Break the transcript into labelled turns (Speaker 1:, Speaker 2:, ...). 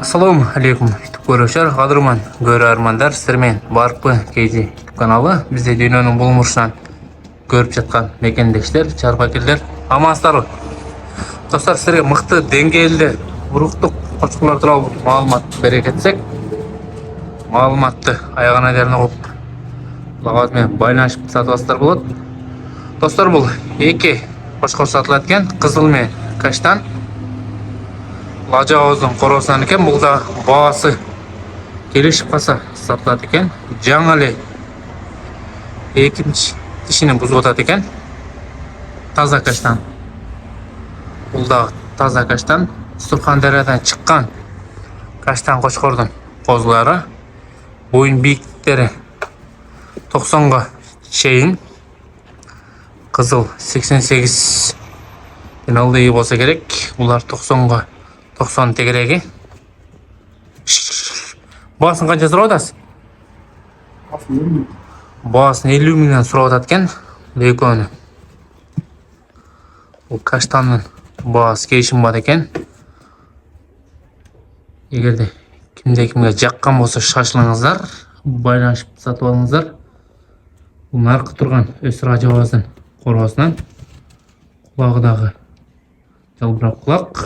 Speaker 1: Ассаламу алейкум YouTube көрушілер, қадырман көрермандар, сіздермен барпы кейде YouTube каналы. Бізде дүйнөнүн бұл мұршынан көріп жатқан мекендештер, чарбакелдер, амансыздар. Достар, сіздерге мықты деңгейлі ұрықтық қошқылар туралы маалымат бере кетсек, маалыматты аяғына дейін оқып, лағатымен байланышып сатып болады. Достар, бұл екі қошқыр сатылады екен, қызыл мен каштан. Лажа ауыздың қорасынан екен, бұл да бағасы келешіп қаса сатылады екен. Жаңалы екінші тішінен бұзып отады екен. Таза каштан. Бұл да таза каштан. Сурхандариядан шыққан каштан қошқырдың қозылары. Бойын биіктіктері 90-ға шейін. Қызыл 88 алды болса керек. Бұлар 90-ға 90 тегереги. Басын қанша сұрап атасыз? Басын 50 миллион сұрап ататкен. Екені. Бұл каштанның басы кейшін бады екен. Егерде кімде-кімге жаққан болса шашылыңыздар, байланышып сатып алыңыздар. Бұл нарқы тұрған өсір ажауаздың қорғасынан құлағыдағы жалбырап құлақ.